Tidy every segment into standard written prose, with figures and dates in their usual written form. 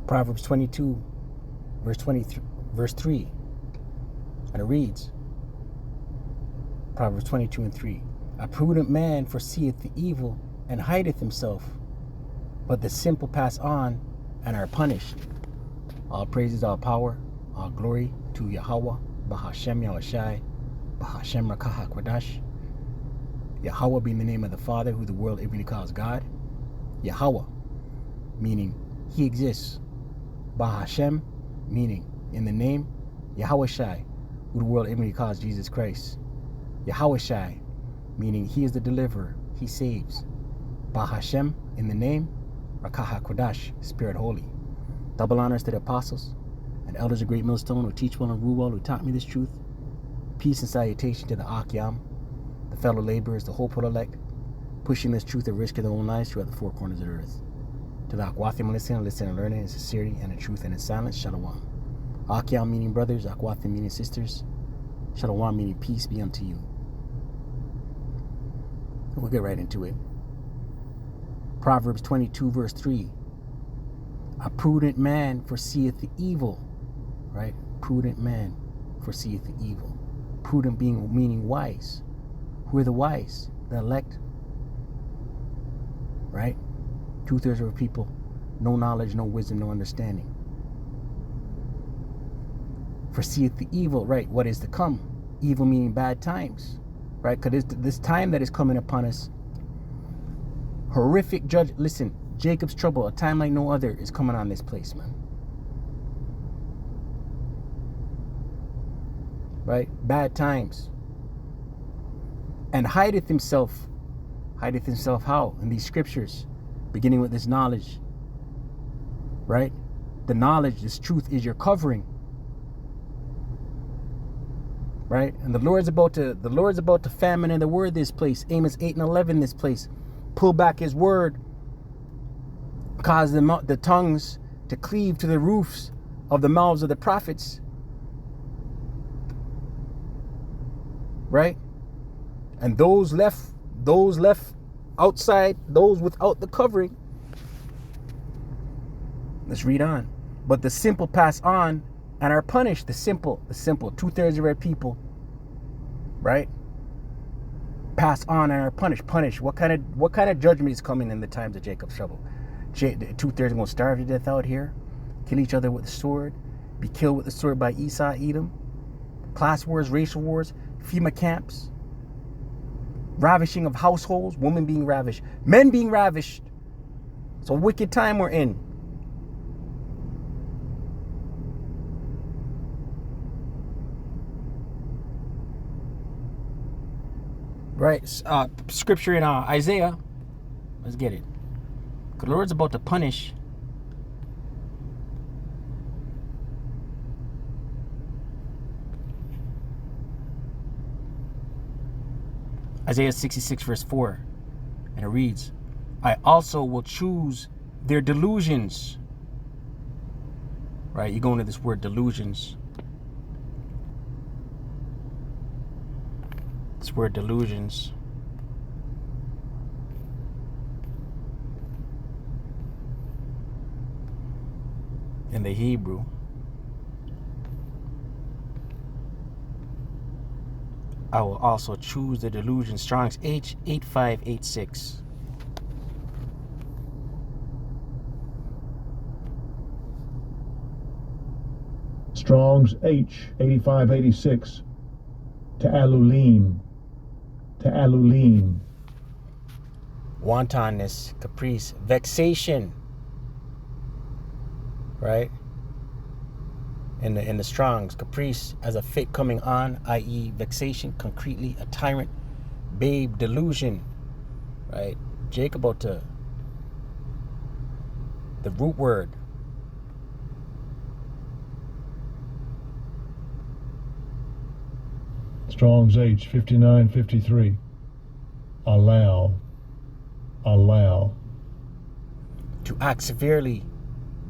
Proverbs 22, verse 3. And it reads, Proverbs 22 and 3. A prudent man foreseeth the evil and hideth himself, but the simple pass on and are punished. All praises, all power, all glory to Yahweh, Bahashem Yahushai, Bahashem Rakah Kwadash. Yahweh being the name of the Father, who the world everybody calls God. Yahweh, meaning He exists. Bahashem, meaning in the name. Yahushai, who the world everybody calls Jesus Christ. Yahushai, meaning He is the deliverer, He saves. Bahashem, in the name. Rakah Kwadash, Spirit Holy. Double honors to the apostles and elders of Great Millstone who teach well and rule well, who taught me this truth. Peace and salutation to the Akyam, the fellow laborers, the hopeful elect, pushing this truth at risk of their own lives throughout the four corners of the earth. To the Akwathim listen and learning in sincerity and in truth and in silence. Shalom. Akyam meaning brothers, Akwathim meaning sisters. Shalom meaning peace be unto you. We'll get right into it. Proverbs 22 verse 3. A prudent man foreseeth the evil. Right? Prudent man foreseeth the evil. Prudent being meaning wise. Who are the wise? The elect. Right? 2/3 of people, no knowledge, no wisdom, no understanding. Foreseeth the evil, right? What is to come? Evil meaning bad times, right? Because this time that is coming upon us, horrific judge. Listen, Jacob's trouble, a time like no other, is coming on this place, man. Right? Bad times. And hideth himself how? In these scriptures, beginning with this knowledge, right? The knowledge, this truth is your covering, right? And the Lord's about to famine in the word this place. Amos 8 and 11 this place. Pull back His word, cause the tongues to cleave to the roofs of the mouths of the prophets, right? And those left outside, those without the covering. Let's read on. But the simple pass on and are punished. The simple. 2/3 of our people, right? Pass on and are punished. What kind of judgment is coming in the times of Jacob's trouble? 2/3 are going to starve to death out here, kill each other with the sword, be killed with the sword by Esau, Edom, class wars, racial wars, FEMA camps, ravishing of households, women being ravished, men being ravished. It's a wicked time we're in. Right, scripture in Isaiah. Let's get it. The Lord's about to punish. Isaiah 66 verse 4. And it reads, I also will choose their delusions. Right, you go into this word delusions. This word delusions. In the Hebrew. I will also choose the delusion. Strong's H8586. Strong's H8586. Ta'alulim. Wantonness, caprice, vexation. Right? In the Strong's, caprice as a fit coming on, i.e. vexation, concretely a tyrant, babe, delusion, right? Jacob about to, the root word. Strong's H5953. Allow. To act severely,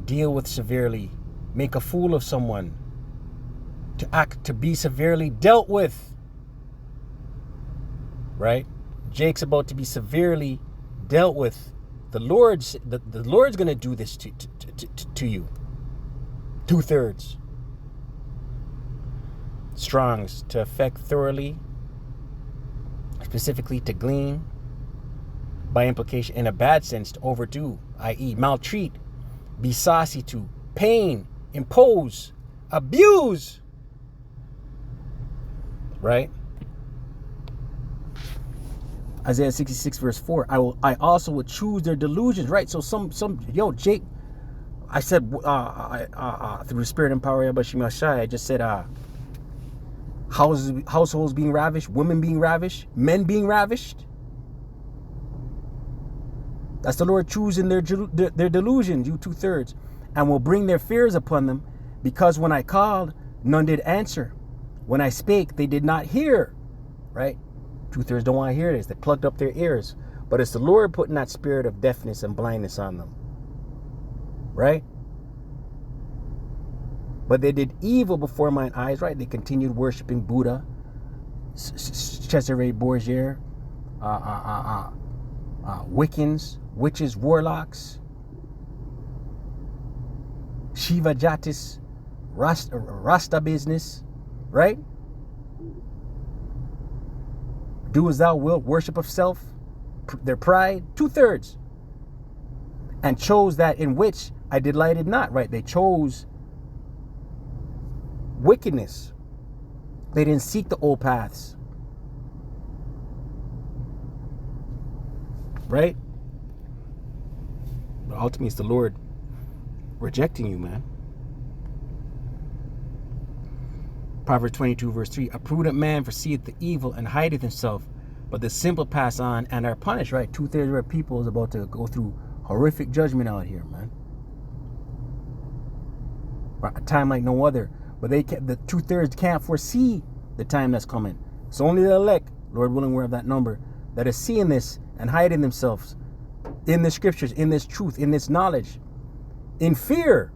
deal with severely, make a fool of someone, to be severely dealt with, right? Jake's about to be severely dealt with. The Lord's going to do this to you. 2/3. Strong's, to affect thoroughly, specifically to glean, by implication, in a bad sense, to overdo, i.e. maltreat, be saucy to, pain, impose, abuse. Right? Isaiah 66 verse 4, I also would choose their delusions. Right? So Jake, I said, through the spirit and power of Yahweh Shai, I just said, households being ravished, women being ravished, men being ravished. That's the Lord choosing their delusions, you 2/3, and will bring their fears upon them, because when I called, none did answer. When I spake, they did not hear. Right? 2/3 don't want to hear this. They plugged up their ears. But it's the Lord putting that spirit of deafness and blindness on them. Right? But they did evil before mine eyes. Right? They continued worshiping Buddha, Cesare Borgia, Wiccans, witches, warlocks, Shiva Jatis, Rasta business, right? Do as thou wilt, worship of self, their pride, 2/3. And chose that in which I delighted not, right? They chose wickedness. They didn't seek the old paths. Right? But ultimately, it's the Lord rejecting you, man. Proverbs 22 verse 3, a prudent man foreseeth the evil and hideth himself, but the simple pass on and are punished. Right? 2/3 of our people is about to go through horrific judgment out here, man. A time like no other. But the 2/3 can't foresee the time that's coming. It's only the elect, Lord willing, we're of that number, that is seeing this and hiding themselves in the scriptures, in this truth, in this knowledge, in fear.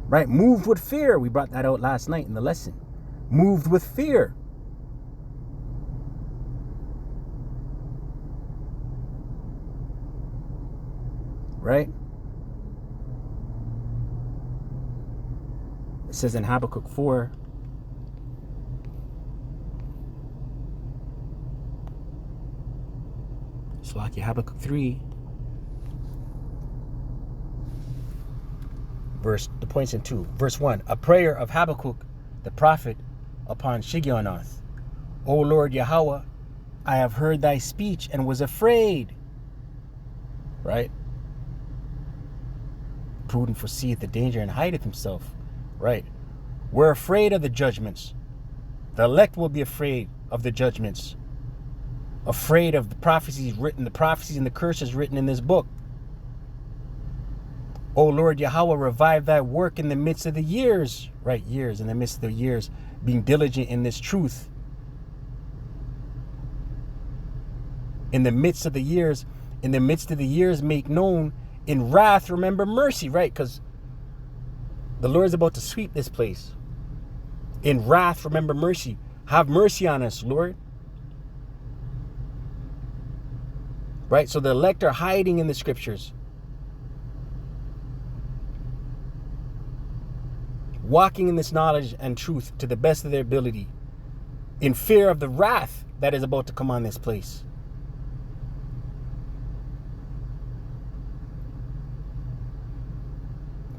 Right? Moved with fear. We brought that out last night in the lesson. Moved with fear. Right? It says in Habakkuk 4, Habakkuk 3, the points in 2. Verse 1, a prayer of Habakkuk the prophet upon Shigionoth. O Lord Yahweh, I have heard thy speech and was afraid. Right? Prudent foreseeth the danger and hideth himself. Right? We're afraid of the judgments. The elect will be afraid of the judgments. Afraid of the prophecies written, the prophecies and the curses written in this book. O Lord Yahweh, revive thy work in the midst of the years. Right, years, in the midst of the years, being diligent in this truth. In the midst of the years, make known. In wrath, remember mercy. Right, because the Lord's about to sweep this place. In wrath, remember mercy. Have mercy on us, Lord. Right? So the elect are hiding in the scriptures. Walking in this knowledge and truth to the best of their ability. In fear of the wrath that is about to come on this place.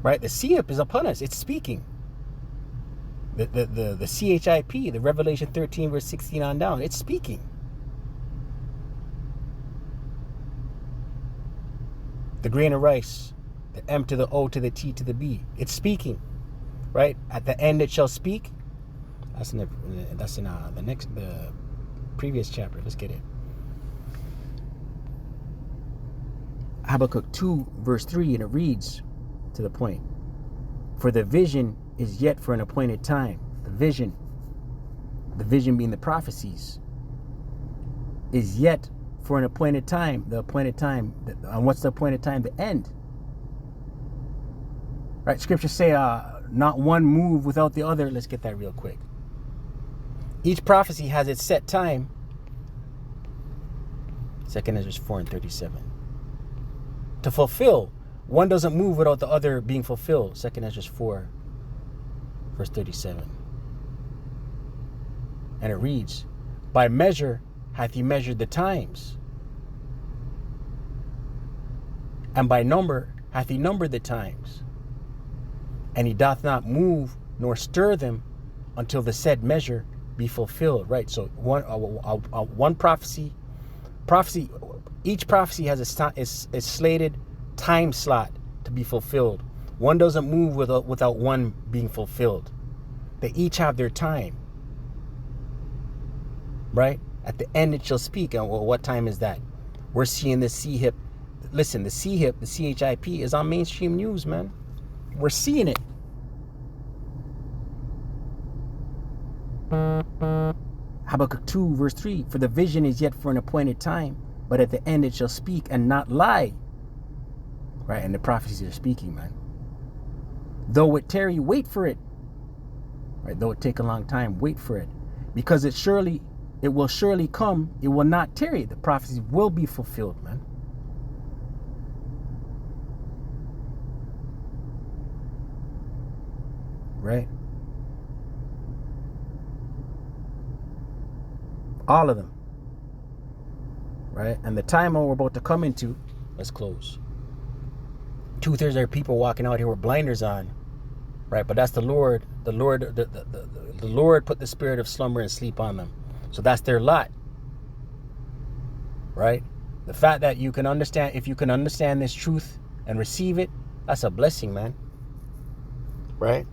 Right? The CHIP is upon us. It's speaking. The CHIP, the Revelation 13 verse 16 on down. It's speaking. The grain of rice, the M to the O to the T to the B. It's speaking, right? At the end it shall speak. That's in the previous chapter. Let's get it. Habakkuk 2 verse 3, and it reads to the point. For the vision is yet for an appointed time. The vision being the prophecies, is yet for an appointed time. The appointed time, and what's the appointed time? The end. Right? Scriptures say, not one move without the other. Let's get that real quick. Each prophecy has its set time. 2 Ezra 4 and 37. To fulfill One doesn't move without the other being fulfilled. 2nd Ezra 4, verse 37. And it reads, by measure hath he measured the times, and by number hath he numbered the times. And he doth not move nor stir them until the said measure be fulfilled. Right. So one prophecy, each prophecy has a slated time slot to be fulfilled. One doesn't move without one being fulfilled. They each have their time. Right. At the end it shall speak. And what time is that? We're seeing the CHIP. Listen, the CHIP, the CHIP is on mainstream news, man. We're seeing it. Habakkuk 2, verse 3. For the vision is yet for an appointed time, but at the end it shall speak and not lie. Right, and the prophecies are speaking, man. Though it tarry, wait for it. Right, though it take a long time, wait for it. Because it will surely come, it will not tarry. The prophecies will be fulfilled, man. Right? All of them. Right? And the time we're about to come into, let's close. 2/3 of people walking out here with blinders on. Right? But that's the Lord. The Lord put the spirit of slumber and sleep on them. So that's their lot. Right? The fact that you can understand, if you can understand this truth and receive it, that's a blessing, man. Right?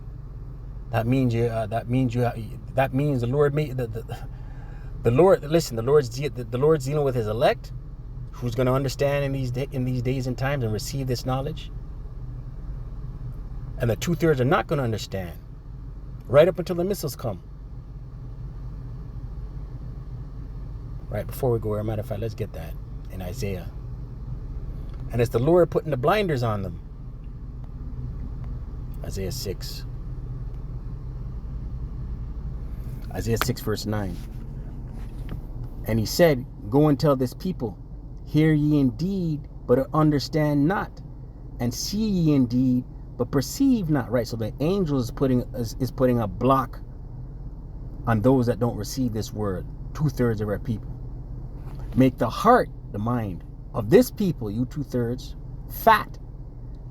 That means the Lord made the Lord. Listen, the Lord's dealing with His elect, who's going to understand in these days and times and receive this knowledge. And the 2/3 are not going to understand, right up until the missiles come. Right before we go, as a matter of fact, let's get that in Isaiah. And it's the Lord putting the blinders on them. Isaiah 6. Isaiah 6, verse 9. And he said, go and tell this people, hear ye indeed, but understand not, and see ye indeed, but perceive not. Right, so the angel is putting a block on those that don't receive this word. 2/3 of our people. Make the heart, the mind of this people, you 2/3, fat,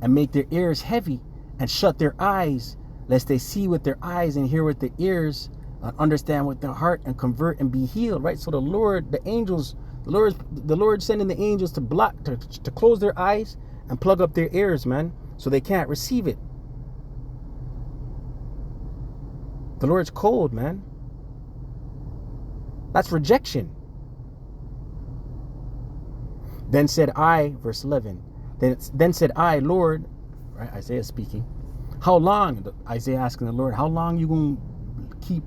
and make their ears heavy, and shut their eyes, lest they see with their eyes and hear with their ears, and understand with their heart and convert and be healed. Right? So the Lord, the angels, the Lord sending the angels to close their eyes and plug up their ears, man, so they can't receive it. The Lord's cold, man. That's rejection. Then said I, verse 11, then said I, Lord, right, Isaiah speaking, how long, Isaiah asking the Lord, how long you going to keep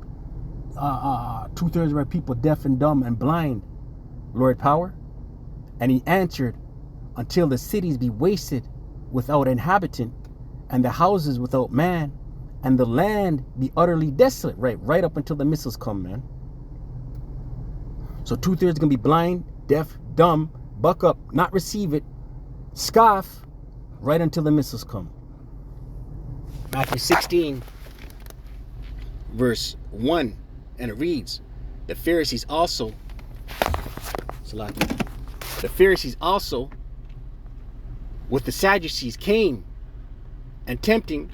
2/3 of our people deaf and dumb and blind, Lord power? And he answered, until the cities be wasted without inhabitant, and the houses without man, and the land be utterly desolate. Right up until the missiles come, man. So 2/3 are going to be blind, deaf, dumb, buck up, not receive it, scoff, right until the missiles come. Matthew 16, verse 1, and it reads, the Pharisees also with the Sadducees came, and tempting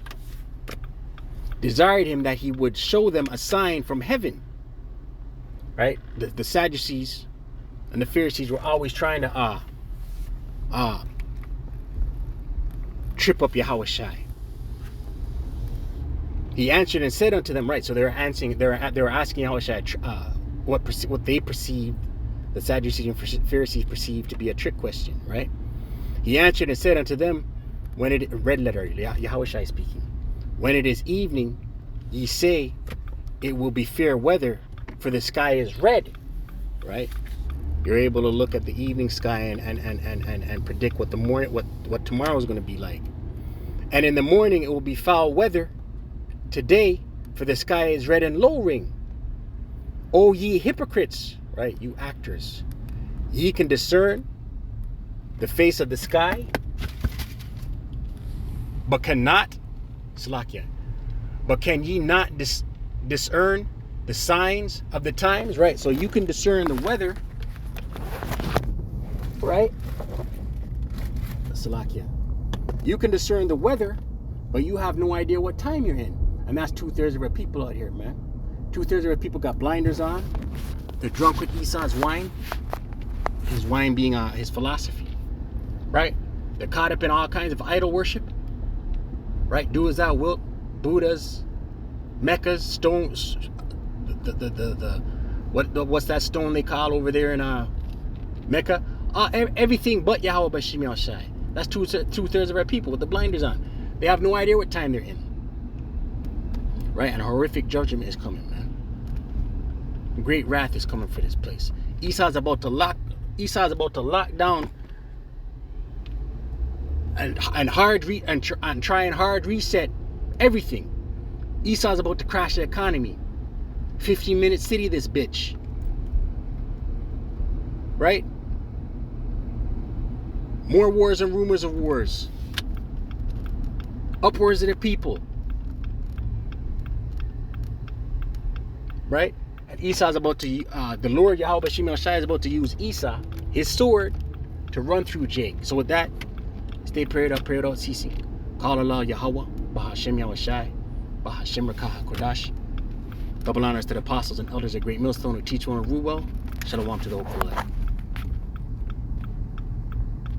desired him that he would show them a sign from heaven. Right? The Sadducees and the Pharisees were always trying to trip up Yahushua. He answered and said unto them, right? So they were asking Yahushua what they perceived, the Sadducees and Pharisees perceived to be a trick question, right? He answered and said unto them, when it, red letter, Yahushua speaking, when it is evening, ye say, it will be fair weather, for the sky is red, right? You're able to look at the evening sky and predict what tomorrow is going to be like. And in the morning it will be foul weather today, for the sky is red and lowering. O ye hypocrites, right? You actors, ye can discern the face of the sky, but cannot, Salakia, but can ye not discern the signs of the times? Right, so you can discern the weather, right? Salakia. You can discern the weather, but you have no idea what time you're in. And that's 2/3 of our people out here, man. 2/3 of our people got blinders on. They're drunk with Esau's wine. His wine being his philosophy, right? They're caught up in all kinds of idol worship, right? Do as thou wilt, Buddhas, Meccas, stones. What's that stone they call over there in Mecca? Everything but Yahweh Bashim Shai. That's 2/3 of our people with the blinders on. They have no idea what time they're in, right? And a horrific judgment is coming, man. Great wrath is coming for this place. Esau's about to lock down and try and hard reset everything. Esau's about to crash the economy. 15-minute city, this bitch. Right? More wars and rumors of wars. Upwards of the people. Right? And Esau's about to, the Lord Yahweh Bashim Shai is about to use Esau, his sword, to run through Jake. So with that, stay prayed up, ceasing. Call Allah Yahweh, Bahashem Yahweh Shai, Bahashem Rakah Kodash. Double honors to the apostles and elders of Great Millstone who teach one and rule well. Shalom to the whole collect.